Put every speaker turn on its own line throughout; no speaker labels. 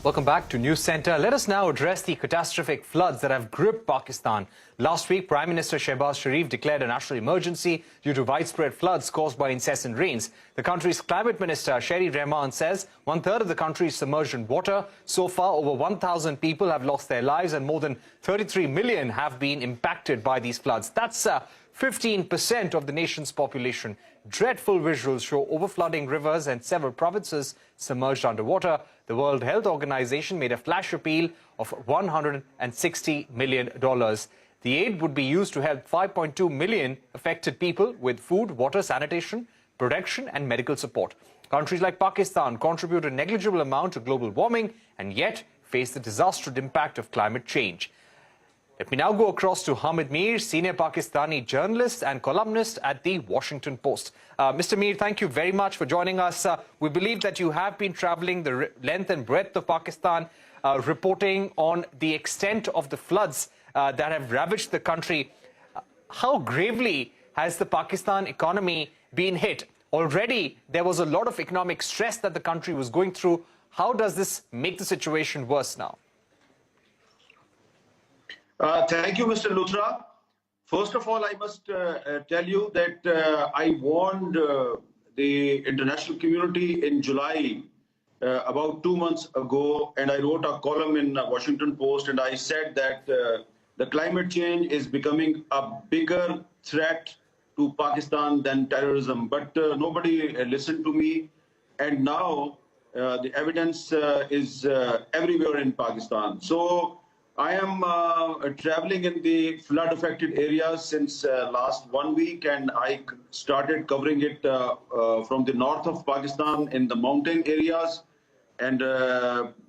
Welcome back to News Centre. Let us now address the catastrophic floods that have gripped Pakistan. Last week, Prime Minister Shehbaz Sharif declared a national emergency due to widespread floods caused by incessant rains. The country's climate minister, Sherry Rehman, says one-third of the country is submerged in water. So far, over 1,000 people have lost their lives and more than 33 million have been impacted by these floods. That's 15% of the nation's population. Dreadful visuals show overflooding rivers and several provinces submerged underwater. The World Health Organization made a flash appeal of $160 million. The aid would be used to help 5.2 million affected people with food, water, sanitation, protection and medical support. Countries like Pakistan contribute a negligible amount to global warming and yet face the disastrous impact of climate change. Let me now go across to Hamid Mir, senior Pakistani journalist and columnist at the Washington Post. Mr. Mir, thank you very much for joining us. We believe that you have been traveling the length and breadth of Pakistan, reporting on the extent of the floods that have ravaged the country. How gravely has the Pakistan economy been hit? Already, there was a lot of economic stress that the country was going through. How does this make the situation worse now?
Thank you, Mr. Luthra. First of all, I must tell you that I warned the international community in July, about 2 months ago, and I wrote a column in Washington Post, and I said that the climate change is becoming a bigger threat to Pakistan than terrorism. But nobody listened to me, and now the evidence is everywhere in Pakistan. So I am traveling in the flood-affected areas since last 1 week, and I started covering it from the north of Pakistan in the mountain areas and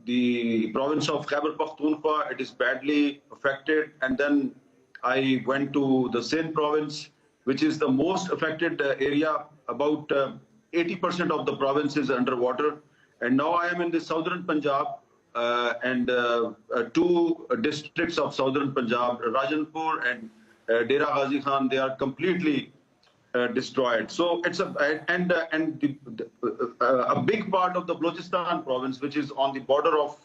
the province of Khyber Pakhtunkhwa. It is badly affected, and then I went to the Sindh province, which is the most affected area. About 80% of the province is underwater, and now I am in the southern Punjab. And two districts of southern Punjab, Rajanpur and Dera Ghazi Khan, they are completely destroyed. So it's a big part of the Balochistan province, which is on the border of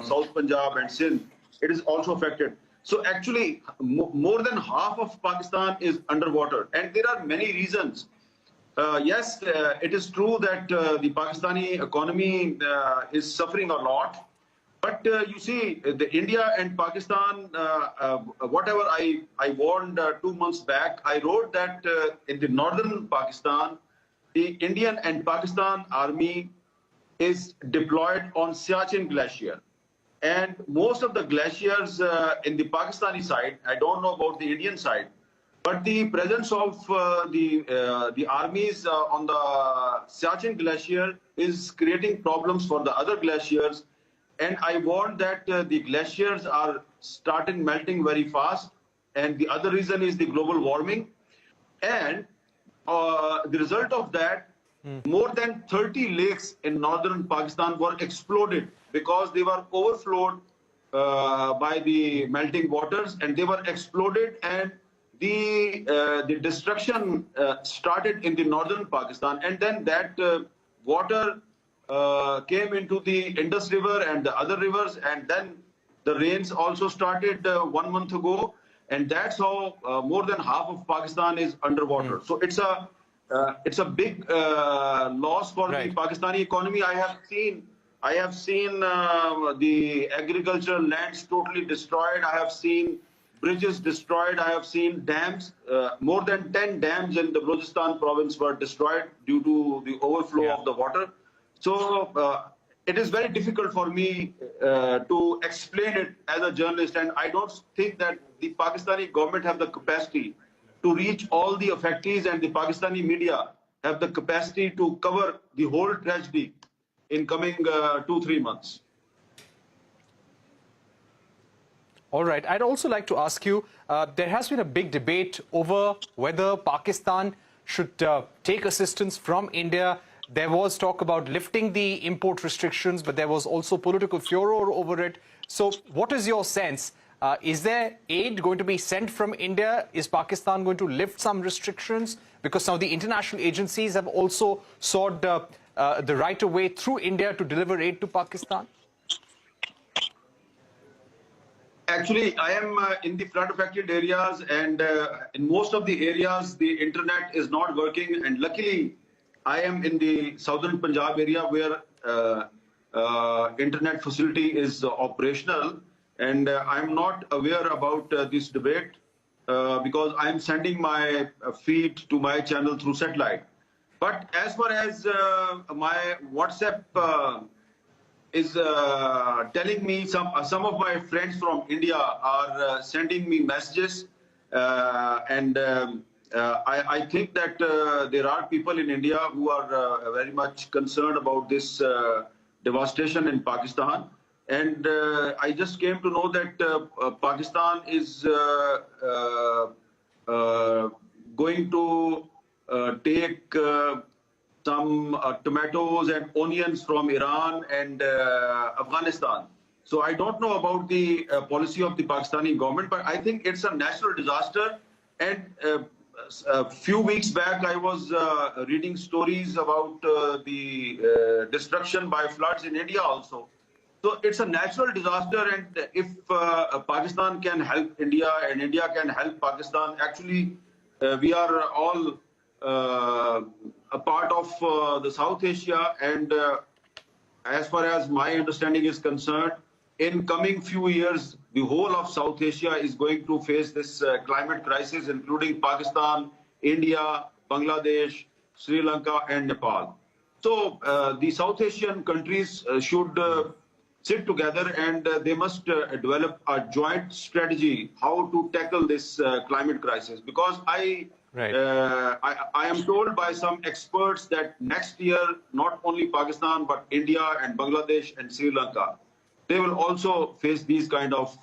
South Punjab and Sindh, it is also affected. So actually, more than half of Pakistan is underwater, and there are many reasons. Yes, it is true that the Pakistani economy is suffering a lot. But you see, India and Pakistan, whatever I warned 2 months back, I wrote that in the northern Pakistan, the Indian and Pakistan army is deployed on Siachen Glacier. And most of the glaciers in the Pakistani side, I don't know about the Indian side, but the presence of the armies on the Siachen Glacier is creating problems for the other glaciers. And I warned that the glaciers are starting melting very fast. And the other reason is the global warming. And the result of that, more than 30 lakes in northern Pakistan were exploded because they were overflowed by the melting waters, and they were exploded, and the destruction started in the northern Pakistan. And then that water came into the Indus River and the other rivers, and then the rains also started 1 month ago, and that's how more than half of Pakistan is underwater. So it's a big loss for the Pakistani economy. I have seen the agricultural lands totally destroyed. I have seen bridges destroyed. I have seen dams. More than 10 dams in the Balochistan province were destroyed due to the overflow of the water. So it is very difficult for me to explain it as a journalist, and I don't think that the Pakistani government have the capacity to reach all the affectees, and the Pakistani media have the capacity to cover the whole tragedy in coming 2-3 months.
All right. I'd also like to ask you, there has been a big debate over whether Pakistan should take assistance from India. There was talk about lifting the import restrictions, but there was also political furor over it. So what is your sense? Is there aid going to be sent from India? Is Pakistan going to lift some restrictions? Because some of the international agencies have also sought the right of way through India to deliver aid to Pakistan.
Actually, I am in the flood affected areas, and in most of the areas, the internet is not working. And luckily, I am in the southern Punjab area where internet facility is operational. And I'm not aware about this debate because I'm sending my feed to my channel through satellite. But as far as my WhatsApp is telling me some of my friends from India are sending me messages, I think that there are people in India who are very much concerned about this devastation in Pakistan. And I just came to know that Pakistan is going to take some tomatoes and onions from Iran and Afghanistan. So I don't know about the policy of the Pakistani government, but I think it's a natural disaster. And a few weeks back, I was reading stories about the destruction by floods in India also. So it's a natural disaster, and if Pakistan can help India and India can help Pakistan, actually we are all a part of the South Asia, and as far as my understanding is concerned, in coming few years, the whole of South Asia is going to face this climate crisis, including Pakistan, India, Bangladesh, Sri Lanka, and Nepal. So the South Asian countries should sit together, and they must develop a joint strategy how to tackle this climate crisis. Because I am told by some experts that next year, not only Pakistan, but India and Bangladesh and Sri Lanka, they will also face these kind of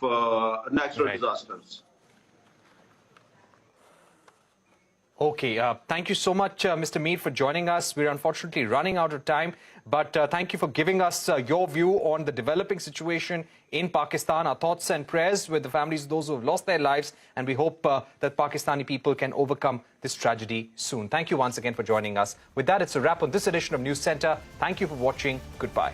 natural disasters.
Okay, thank you so much, Mr. Mir, for joining us. We're unfortunately running out of time, but thank you for giving us your view on the developing situation in Pakistan. Our thoughts and prayers with the families of those who have lost their lives, and we hope that Pakistani people can overcome this tragedy soon. Thank you once again for joining us. With that, it's a wrap on this edition of News Center. Thank you for watching. Goodbye.